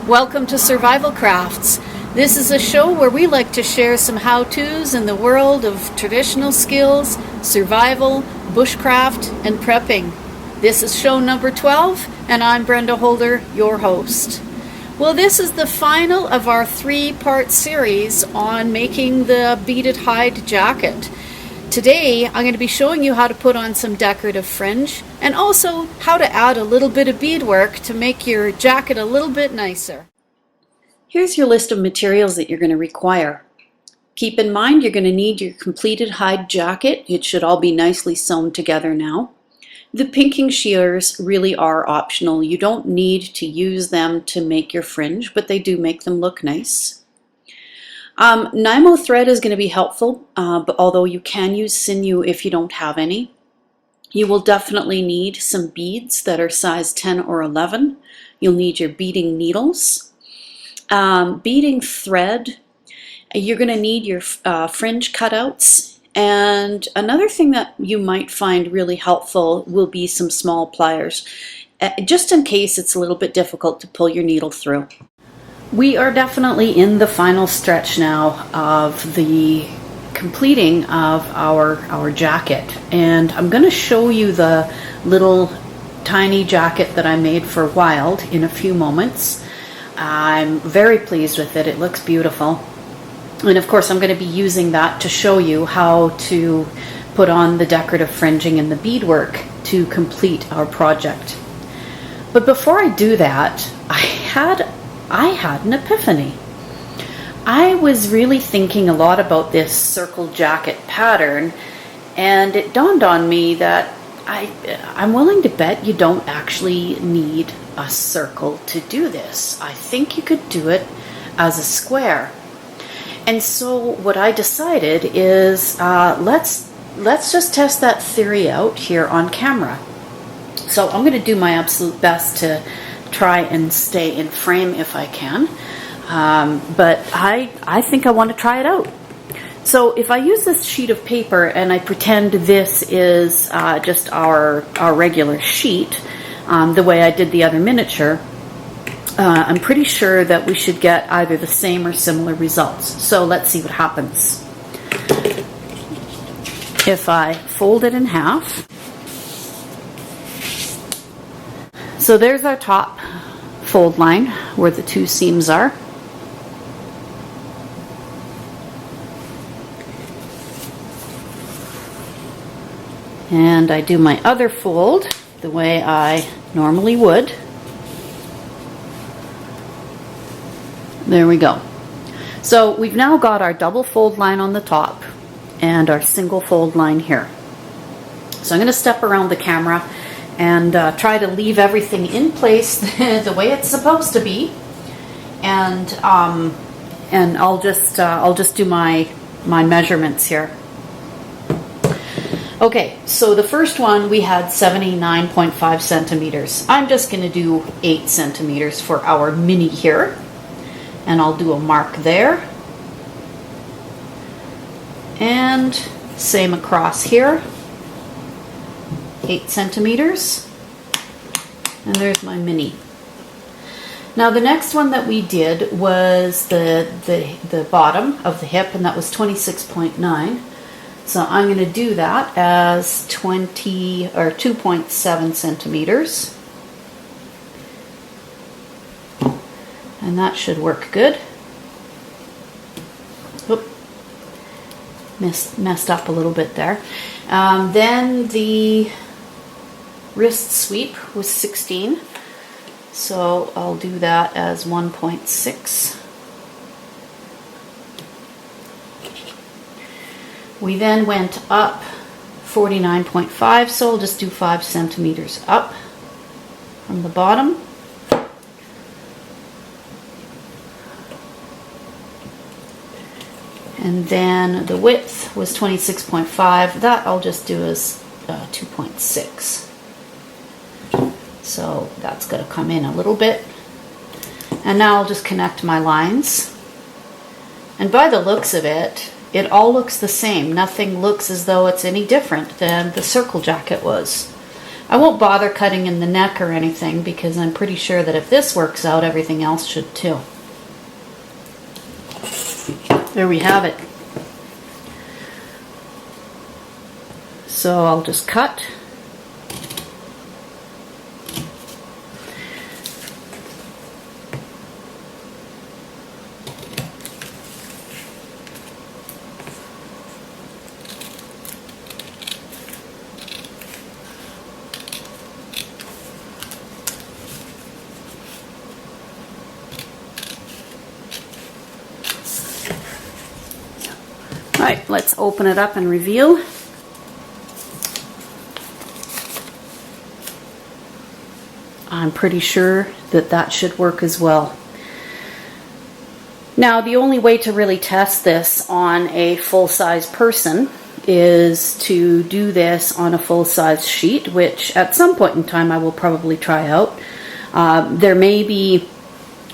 Welcome to Survival Crafts. This is a show where we like to share some how-tos in the world of traditional skills, survival, bushcraft, and prepping. This is show number 12, and I'm Brenda Holder, your host. Well, this is the final of our 3-part series on making the beaded hide jacket. Today, I'm going to be showing you how to put on some decorative fringe and also how to add a little bit of beadwork to make your jacket a little bit nicer. Here's your list of materials that you're going to require. Keep in mind you're going to need your completed hide jacket. It should all be nicely sewn together now. The pinking shears really are optional. You don't need to use them to make your fringe, but they do make them look nice. Nymo thread is going to be helpful, but although you can use sinew if you don't have any. You will definitely need some beads that are size 10 or 11. You'll need your beading needles. Beading thread, you're going to need your fringe cutouts. And another thing that you might find really helpful will be some small pliers, just in case it's a little bit difficult to pull your needle through. We are definitely in the final stretch now of the completing of our jacket, and I'm going to show you the little tiny jacket that I made for Wild in a few moments. I'm very pleased with it. It looks beautiful, and of course I'm going to be using that to show you how to put on the decorative fringing and the beadwork to complete our project. But before I do that, I had an epiphany. I was really thinking a lot about this circle jacket pattern, and it dawned on me that I'm willing to bet you don't actually need a circle to do this. I think you could do it as a square. And so what I decided is let's just test that theory out here on camera. So I'm going to do my absolute best to try and stay in frame if I can, but I think I want to try it out. So if I use this sheet of paper and I pretend this is just our regular sheet, the way I did the other miniature, I'm pretty sure that we should get either the same or similar results. So let's see what happens. If I fold it in half, so there's our top fold line where the two seams are. And I do my other fold the way I normally would. There we go. So we've now got our double fold line on the top and our single fold line here. So I'm going to step around the camera and try to leave everything in place the way it's supposed to be, and I'll just do my measurements here. Okay, so the first one we had 79.5 centimeters. I'm just going to do 8 centimeters for our mini here, and I'll do a mark there, and same across here. 8 centimeters, and there's my mini. Now the next one that we did was the bottom of the hip, and that was 26.9. So I'm going to do that as 2.7 centimeters, and that should work good. Oop, messed up a little bit there. Then the wrist sweep was 16, so I'll do that as 1.6. We then went up 49.5, so I'll just do 5 centimeters up from the bottom. And then the width was 26.5, that I'll just do as 2.6. So that's going to come in a little bit. And now I'll just connect my lines. And by the looks of it, it all looks the same. Nothing looks as though it's any different than the circle jacket was. I won't bother cutting in the neck or anything because I'm pretty sure that if this works out, everything else should too. There we have it. So I'll just cut. All right, let's open it up and reveal. I'm pretty sure that that should work as well. Now, the only way to really test this on a full-size person is to do this on a full-size sheet, which at some point in time I will probably try out. There may be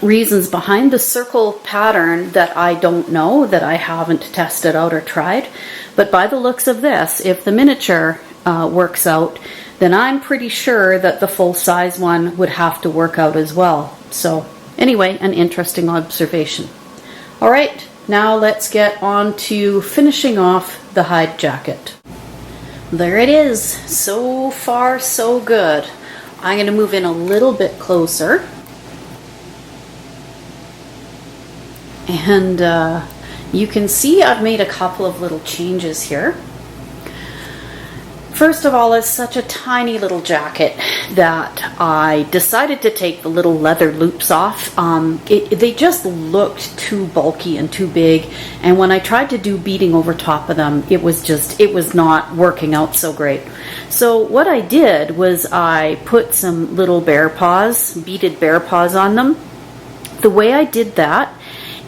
reasons behind the circle pattern that I don't know, that I haven't tested out or tried, but by the looks of this, if the miniature works out, then I'm pretty sure that the full-size one would have to work out as well. So anyway, an interesting observation. All right, now let's get on to finishing off the hide jacket. There it is. So far, so good. I'm going to move in a little bit closer. And you can see I've made a couple of little changes here. First of all, it's such a tiny little jacket that I decided to take the little leather loops off. They just looked too bulky and too big, and when I tried to do beading over top of them, it was not working out so great. So what I did was I put some little bear paws, beaded bear paws on them. The way I did that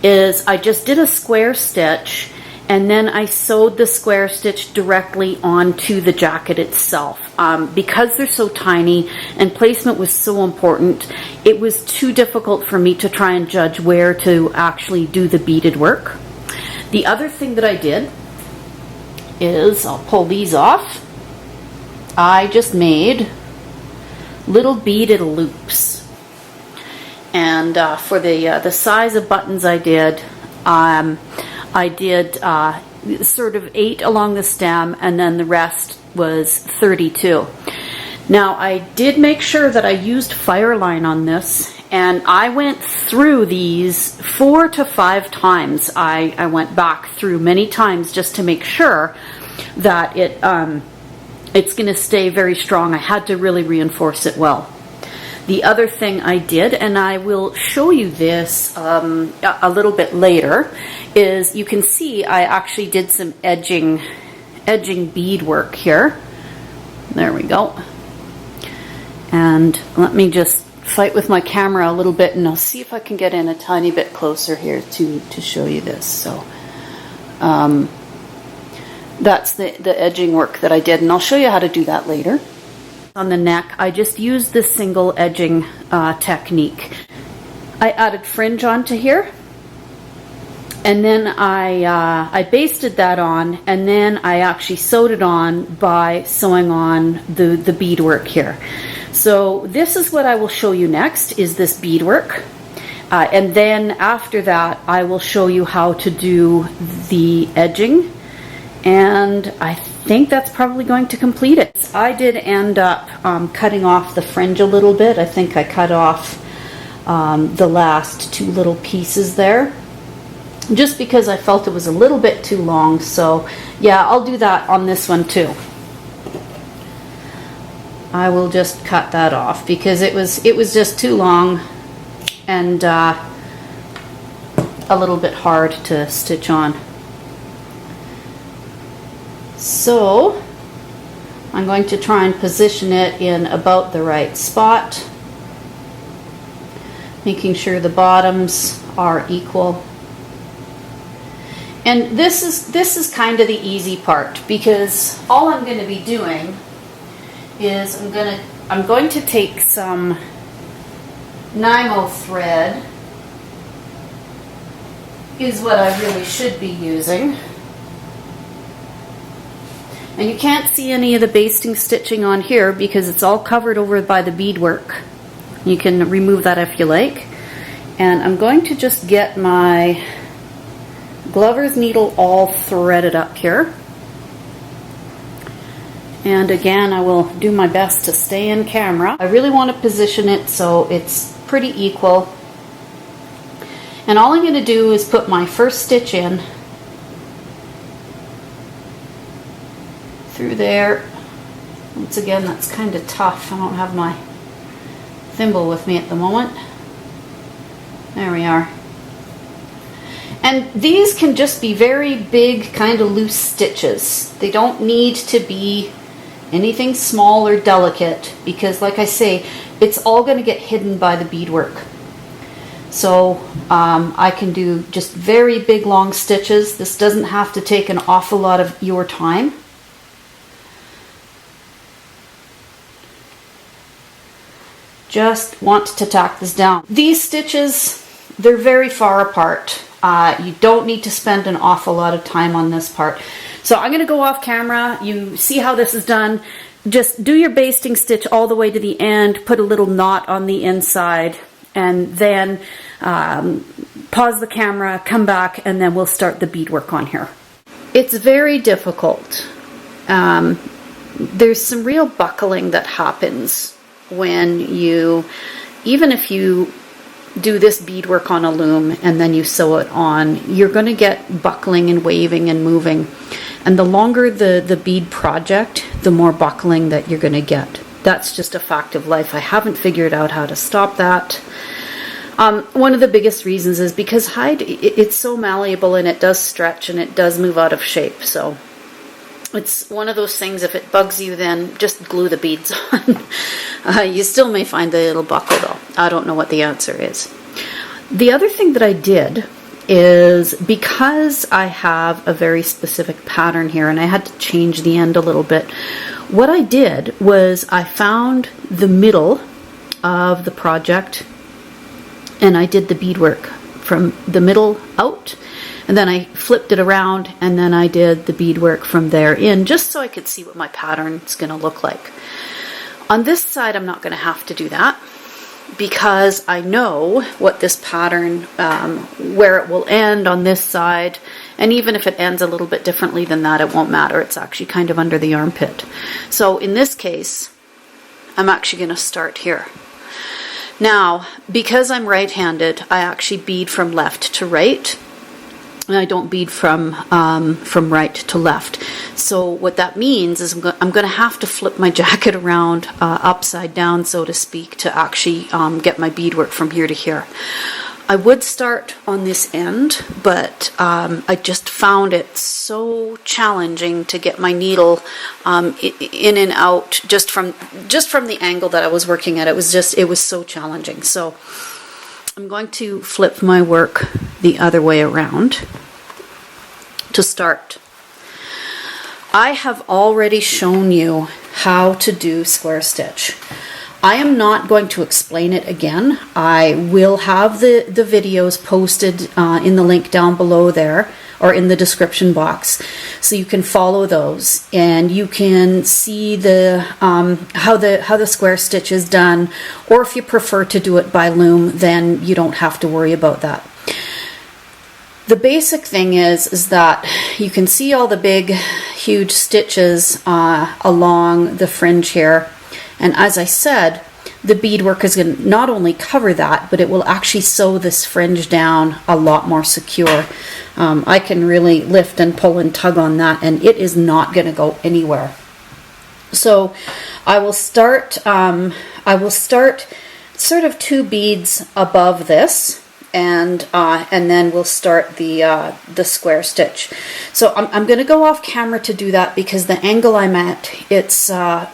is I just did a square stitch, and then I sewed the square stitch directly onto the jacket itself. Because they're so tiny and placement was so important, it was too difficult for me to try and judge where to actually do the beaded work. The other thing that I did is, I'll pull these off, I just made little beaded loops. And for the size of buttons I did sort of 8 along the stem, and then the rest was 32. Now, I did make sure that I used Fireline on this, and I went through these 4 to 5 times. I went back through many times just to make sure that it's going to stay very strong. I had to really reinforce it well. The other thing I did, and I will show you this a little bit later, is you can see I actually did some edging bead work here. There we go. And let me just fight with my camera a little bit, and I'll see if I can get in a tiny bit closer here to show you this. So that's the edging work that I did, and I'll show you how to do that later. On the neck, I just used this single edging technique. I added fringe onto here, and then I basted that on, and then I actually sewed it on by sewing on the beadwork here. So this is what I will show you next, is this beadwork. And then after that, I will show you how to do the edging, and I think that's probably going to complete it. I did end up cutting off the fringe a little bit. I think I cut off the last 2 little pieces there, just because I felt it was a little bit too long. So yeah, I'll do that on this one too. I will just cut that off because it was just too long and a little bit hard to stitch on. So I'm going to try and position it in about the right spot, making sure the bottoms are equal. And this is kind of the easy part, because all I'm going to be doing is I'm going to take some Nymo thread, is what I really should be using. And you can't see any of the basting stitching on here because it's all covered over by the beadwork. You can remove that if you like. And I'm going to just get my Glover's needle all threaded up here. And again, I will do my best to stay in camera. I really want to position it so it's pretty equal. And all I'm going to do is put my first stitch in through there. Once again, that's kind of tough. I don't have my thimble with me at the moment. There we are. And these can just be very big, kind of loose stitches. They don't need to be anything small or delicate because, like I say, it's all going to get hidden by the beadwork. So I can do just very big, long stitches. This doesn't have to take an awful lot of your time. Just want to tack this down. These stitches, they're very far apart. You don't need to spend an awful lot of time on this part. So I'm going to go off camera. You see how this is done. Just do your basting stitch all the way to the end, put a little knot on the inside, and then pause the camera, come back, and then we'll start the beadwork on here. It's very difficult. There's some real buckling that happens when you, even if you do this beadwork on a loom and then you sew it on, you're going to get buckling and waving and moving. And the longer the bead project, the more buckling that you're going to get. That's just a fact of life. I haven't figured out how to stop that. One of the biggest reasons is because hide, it's so malleable and it does stretch and it does move out of shape. So it's one of those things, if it bugs you, then just glue the beads on. You still may find that it'll buckle though. I don't know what the answer is. The other thing that I did is, because I have a very specific pattern here and I had to change the end a little bit, what I did was I found the middle of the project and I did the beadwork from the middle out. And then I flipped it around and then I did the beadwork from there in, just so I could see what my pattern's going to look like. On this side, I'm not going to have to do that because I know what this pattern, where it will end on this side. And even if it ends a little bit differently than that, it won't matter. It's actually kind of under the armpit. So in this case, I'm actually going to start here. Now, because I'm right-handed, I actually bead from left to right. And I don't bead from right to left. So what that means is I'm going to have to flip my jacket around upside down, so to speak, to actually get my beadwork from here to here. I would start on this end, but I just found it so challenging to get my needle in and out just from the angle that I was working at. It was so challenging. So I'm going to flip my work the other way around to start. I have already shown you how to do square stitch. I am not going to explain it again. I will have the videos posted in the link down below there, or in the description box, so you can follow those and you can see the how the square stitch is done, or if you prefer to do it by loom, then you don't have to worry about that. The basic thing is that you can see all the big huge stitches along the fringe here, and as I said, the beadwork is going to not only cover that, but it will actually sew this fringe down a lot more secure. I can really lift and pull and tug on that, and it is not going to go anywhere. So I will start sort of 2 beads above this, and then we'll start the square stitch. So I'm going to go off camera to do that because the angle I'm at, it's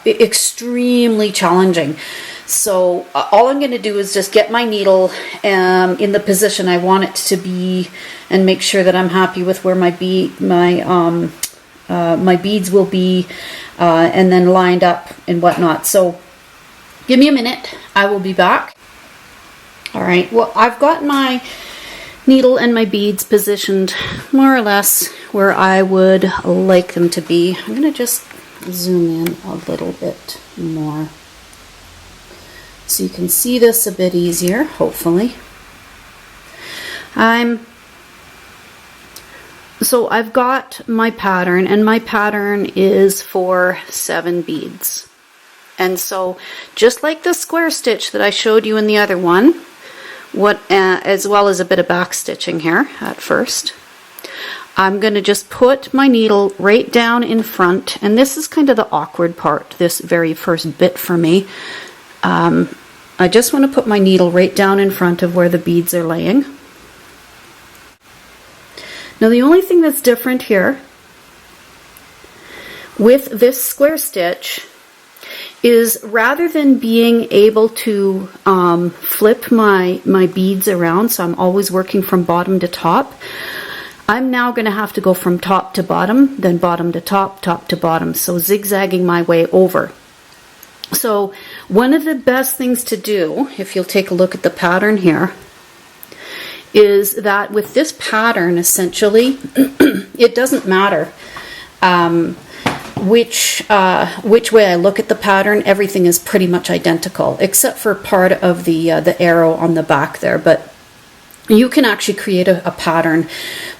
extremely challenging. So all I'm going to do is just get my needle in the position I want it to be, and make sure that I'm happy with where my beads will be, and then lined up and whatnot. So give me a minute, I will be back. All right, well, I've got my needle and my beads positioned more or less where I would like them to be. I'm going to just zoom in a little bit more so you can see this a bit easier, hopefully. So I've got my pattern, and my pattern is for 7 beads. And so just like the square stitch that I showed you in the other one, as well as a bit of back stitching here at first, I'm going to just put my needle right down in front, and this is kind of the awkward part, this very first bit for me. I just want to put my needle right down in front of where the beads are laying. Now the only thing that's different here with this square stitch is rather than being able to flip my beads around, so I'm always working from bottom to top, I'm now going to have to go from top to bottom, then bottom to top, top to bottom, so zigzagging my way over. So one of the best things to do, if you'll take a look at the pattern here, is that with this pattern, essentially, it doesn't matter which way I look at the pattern. Everything is pretty much identical, except for part of the arrow on the back there. But you can actually create a pattern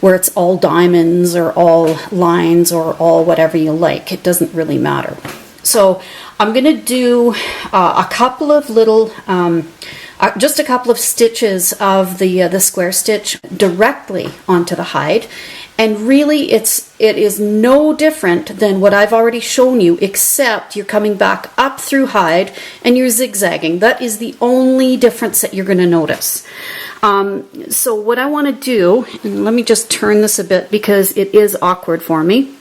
where it's all diamonds or all lines or all whatever you like. It doesn't really matter. So I'm going to do a couple of little just a couple of stitches of the square stitch directly onto the hide, and really it is no different than what I've already shown you, except you're coming back up through hide and you're zigzagging. That is the only difference that you're going to notice. So what I want to do, and let me just turn this a bit because it is awkward for me.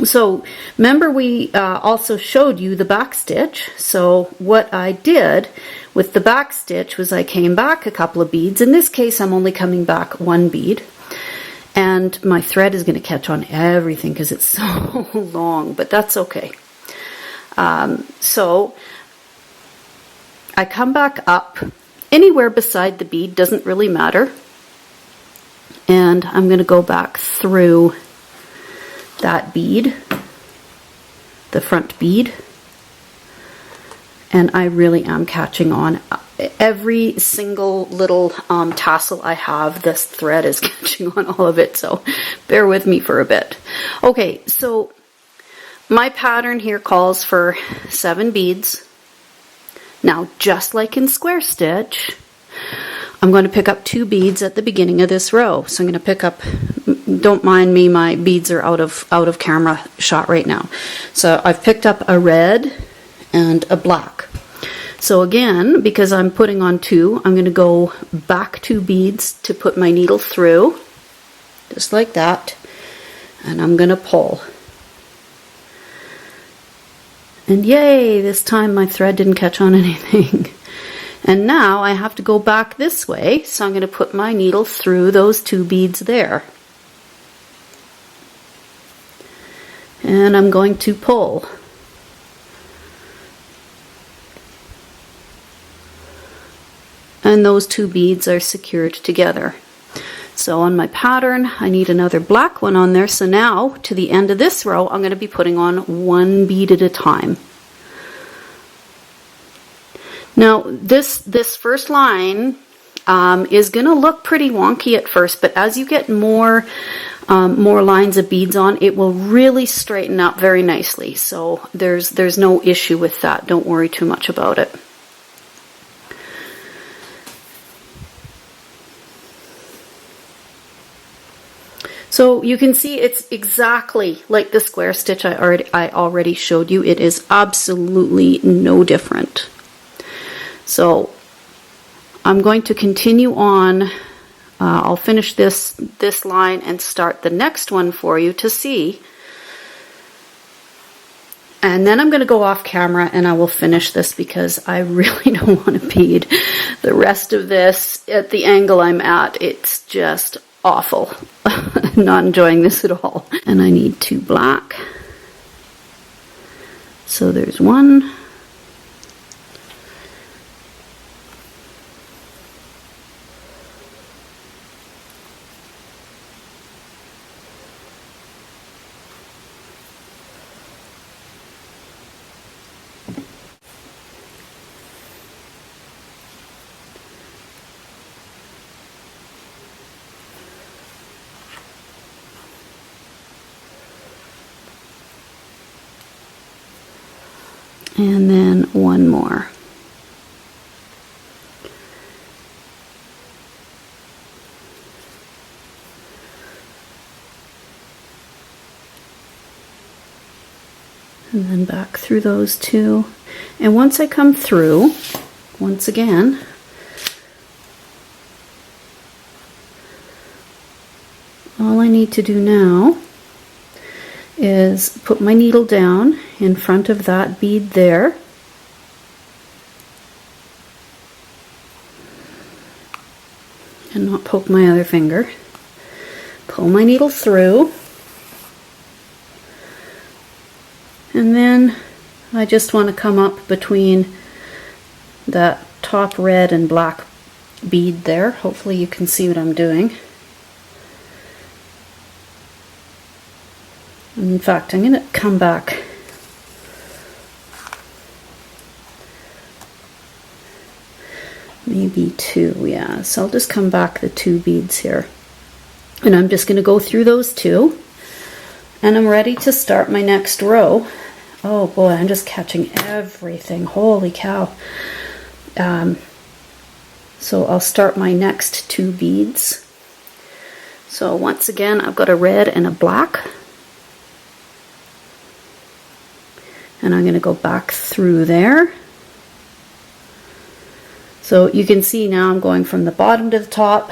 So remember we also showed you the back stitch. So what I did with the back stitch was I came back a couple of beads. In this case I'm only coming back 1 bead, and my thread is going to catch on everything because it's so long, but that's okay. So I come back up anywhere beside the bead, doesn't really matter, and I'm going to go back through that bead, the front bead, and I really am catching on. Every single little tassel I have, this thread is catching on all of it, so bear with me for a bit. Okay, so my pattern here calls for 7 beads. Now, just like in square stitch, I'm going to pick up 2 beads at the beginning of this row. So I'm going to pick up, don't mind me, my beads are out of camera shot right now. So I've picked up a red and a black. So again, because I'm putting on 2, I'm going to go back 2 beads to put my needle through, just like that, and I'm going to pull. And yay, this time my thread didn't catch on anything. And now I have to go back this way, so I'm going to put my needle through those 2 beads there. And I'm going to pull. And those 2 beads are secured together. So on my pattern, I need another black one on there. So now, to the end of this row, I'm going to be putting on 1 bead at a time. Now, this first line is going to look pretty wonky at first, but as you get more lines of beads on, it will really straighten up very nicely. So there's no issue with that. Don't worry too much about it. So you can see it's exactly like the square stitch I already showed you. It is absolutely no different. So I'm going to continue on. I'll finish this line and start the next one for you to see. And then I'm going to go off camera and I will finish this because I really don't want to bead the rest of this at the angle I'm at. It's just awful. Not enjoying this at all. And I need 2 black. So there's 1. And then one more. And then back through those two. And once I come through, once again, all I need to do now is put my needle down in front of that bead there. And not poke my other finger. Pull my needle through. And then I just want to come up between that top red and black bead there. Hopefully you can see what I'm doing. In fact, I'm going to come back maybe two, yeah. So I'll just come back the two beads here. And I'm just going to go through those two. And I'm ready to start my next row. Oh boy, I'm just catching everything. Holy cow. So I'll start my next two beads. So once again, I've got a red and a black. And I'm going to go back through there. So you can see now I'm going from the bottom to the top.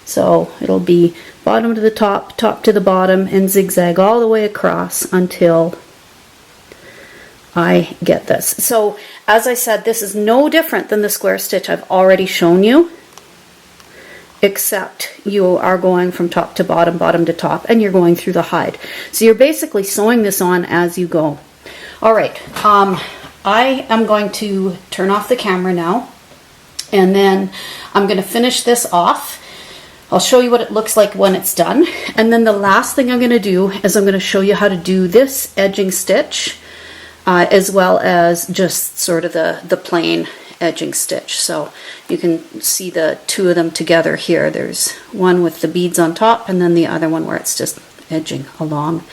So it'll be bottom to the top, top to the bottom, and zigzag all the way across until I get this. So as I said, this is no different than the square stitch I've already shown you, except you are going from top to bottom, bottom to top, and you're going through the hide. So you're basically sewing this on as you go. All right, I am going to turn off the camera now, and then I'm going to finish this off. I'll show you what it looks like when it's done. And then the last thing I'm going to do is I'm going to show you how to do this edging stitch, as well as just sort of the plain edging stitch. So you can see the two of them together here. There's one with the beads on top, and then the other one where it's just edging along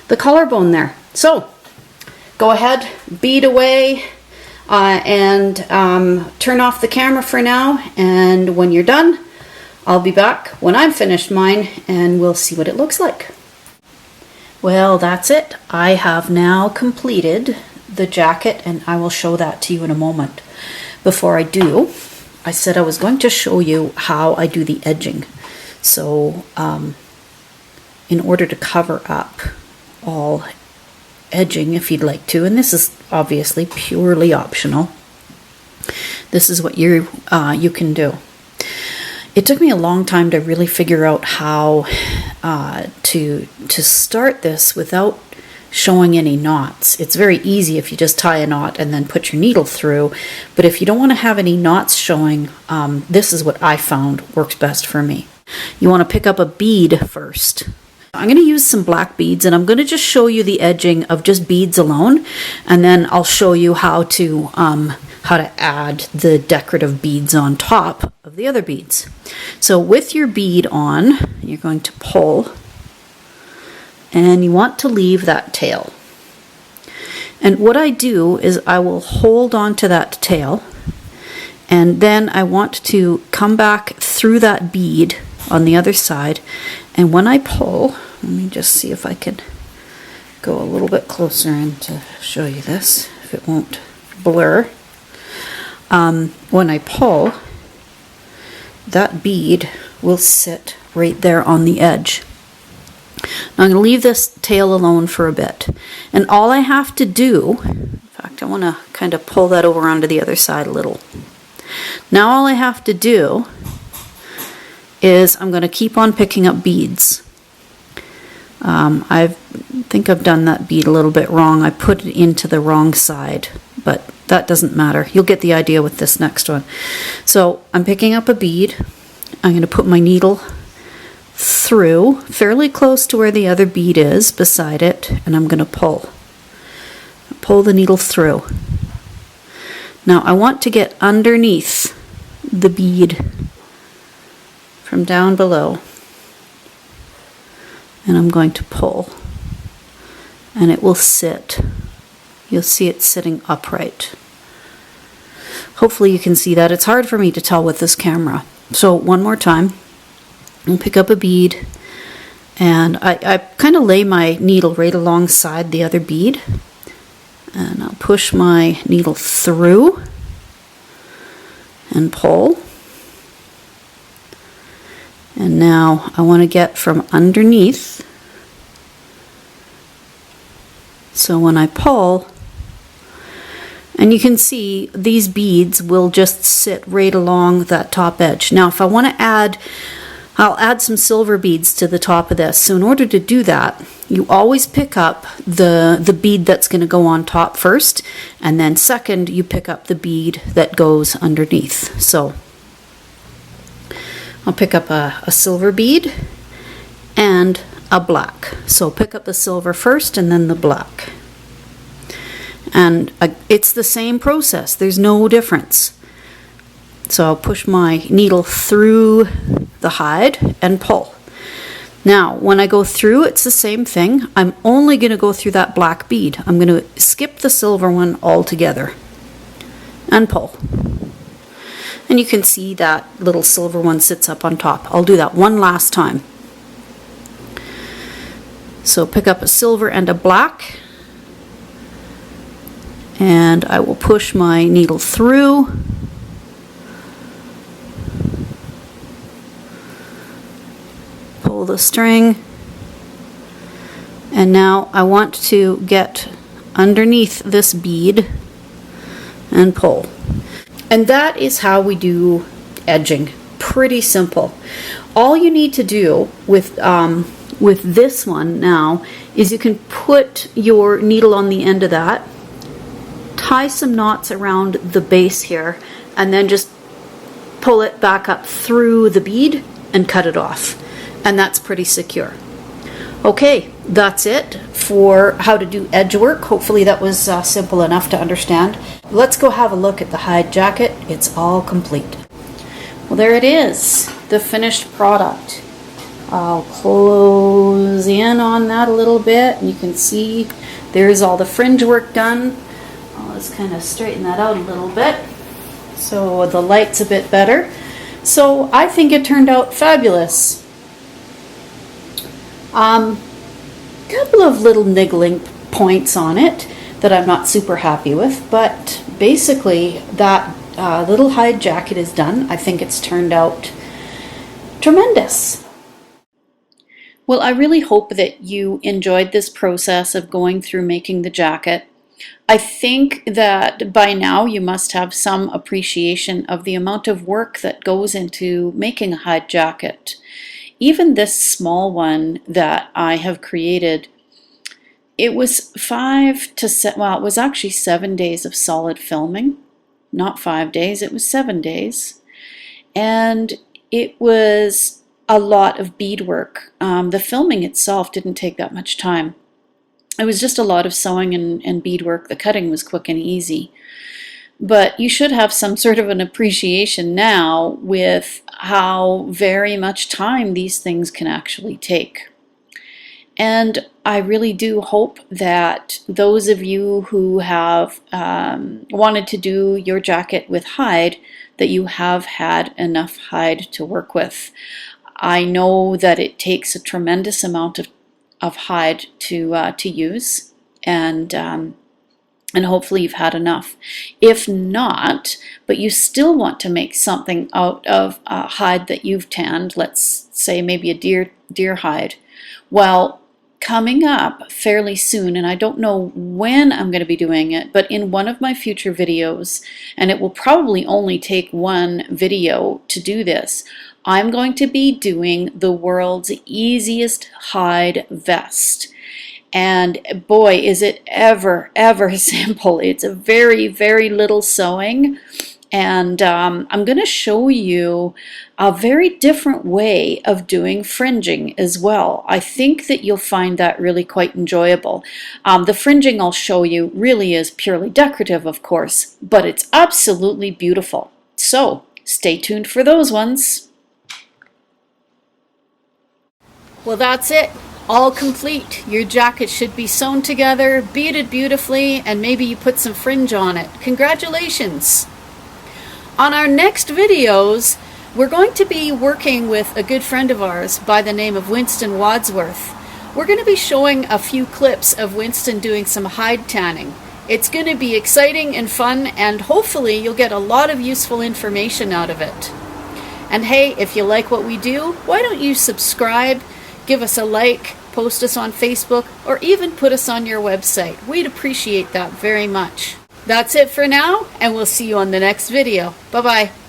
the collarbone there. So go ahead, bead away, and turn off the camera for now. And when you're done, I'll be back when I'm finished mine, and we'll see what it looks like. Well, that's it. I have now completed the jacket, and I will show that to you in a moment. Before I do, I said I was going to show you how I do the edging. So in order to cover up all edging, if you'd like to, and this is obviously purely optional, this is what you can do. It took me a long time to really figure out how to start this without showing any knots. It's very easy if you just tie a knot and then put your needle through, but if you don't want to have any knots showing, this is what I found works best for me. You want to pick up a bead first. I'm going to use some black beads, and I'm going to just show you the edging of just beads alone, and then I'll show you how to add the decorative beads on top of the other beads. So with your bead on, you're going to pull, and you want to leave that tail. And what I do is I will hold on to that tail, and then I want to come back through that bead on the other side, and when I pull, let me just see if I can go a little bit closer and to show you this, if it won't blur. When I pull, that bead will sit right there on the edge. Now I'm going to leave this tail alone for a bit, and all I have to do, in fact I want to kind of pull that over onto the other side a little. Now all I have to do is I'm going to keep on picking up beads. I think I've done that bead a little bit wrong. I put it into the wrong side, but that doesn't matter. You'll get the idea with this next one. So I'm picking up a bead. I'm going to put my needle through fairly close to where the other bead is beside it, and I'm going to pull the needle through. Now I want to get underneath the bead from down below, and I'm going to pull, and it will sit you'll see it sitting upright. Hopefully you can see that. It's hard for me to tell with this camera. So one more time, I'll pick up a bead, and I kind of lay my needle right alongside the other bead, and I'll push my needle through and pull. And now I want to get from underneath. So when I pull, and you can see these beads will just sit right along that top edge. Now if I want to add, I'll add some silver beads to the top of this. So in order to do that, you always pick up the bead that's going to go on top first, and then second you pick up the bead that goes underneath. So I'll pick up a silver bead and a black. So pick up the silver first and then the black. And it's the same process. There's no difference. So I'll push my needle through the hide and pull. Now, when I go through, it's the same thing. I'm only going to go through that black bead. I'm going to skip the silver one altogether and pull. And you can see that little silver one sits up on top. I'll do that one last time. So pick up a silver and a black, and I will push my needle through, pull the string, and now I want to get underneath this bead and pull. And that is how we do edging. Pretty simple. All you need to do with this one now is you can put your needle on the end of that, tie some knots around the base here, and then just pull it back up through the bead and cut it off. And that's pretty secure. Okay, that's it for how to do edge work. Hopefully that was simple enough to understand. Let's go have a look at the hide jacket. It's all complete. Well, there it is, the finished product. I'll close in on that a little bit, and you can see there's all the fringe work done. Let's kind of straighten that out a little bit so the light's a bit better. So I think it turned out fabulous. Couple of little niggling points on it that I'm not super happy with, but basically that little hide jacket is done. I think it's turned out tremendous. Well, I really hope that you enjoyed this process of going through making the jacket. I think that by now you must have some appreciation of the amount of work that goes into making a hide jacket. Even this small one that I have created, it was 5 to 7, well, it was actually 7 days of solid filming. Not 5 days, it was 7 days. And it was a lot of beadwork. The filming itself didn't take that much time. It was just a lot of sewing and beadwork. The cutting was quick and easy. But you should have some sort of an appreciation now with how very much time these things can actually take. And I really do hope that those of you who have wanted to do your jacket with hide, that you have had enough hide to work with. I know that it takes a tremendous amount of hide to use, and hopefully you've had enough. If not, but you still want to make something out of hide that you've tanned, let's say maybe a deer hide, well, coming up fairly soon, and I don't know when I'm going to be doing it, but in one of my future videos, and it will probably only take one video to do this, I'm going to be doing the world's easiest hide vest. And boy, is it ever simple. It's a very, very little sewing. And I'm going to show you a very different way of doing fringing as well. I think that you'll find that really quite enjoyable. The fringing I'll show you really is purely decorative, of course, but it's absolutely beautiful. So stay tuned for those ones. Well, that's it. all complete. Your jacket should be sewn together, beaded beautifully, and maybe you put some fringe on it. Congratulations! On our next videos, we're going to be working with a good friend of ours by the name of Winston Wadsworth. We're going to be showing a few clips of Winston doing some hide tanning. It's going to be exciting and fun, and hopefully you'll get a lot of useful information out of it. And hey, if you like what we do, why don't you subscribe, give us a like, post us on Facebook, or even put us on your website. We'd appreciate that very much. That's it for now, and we'll see you on the next video. Bye-bye.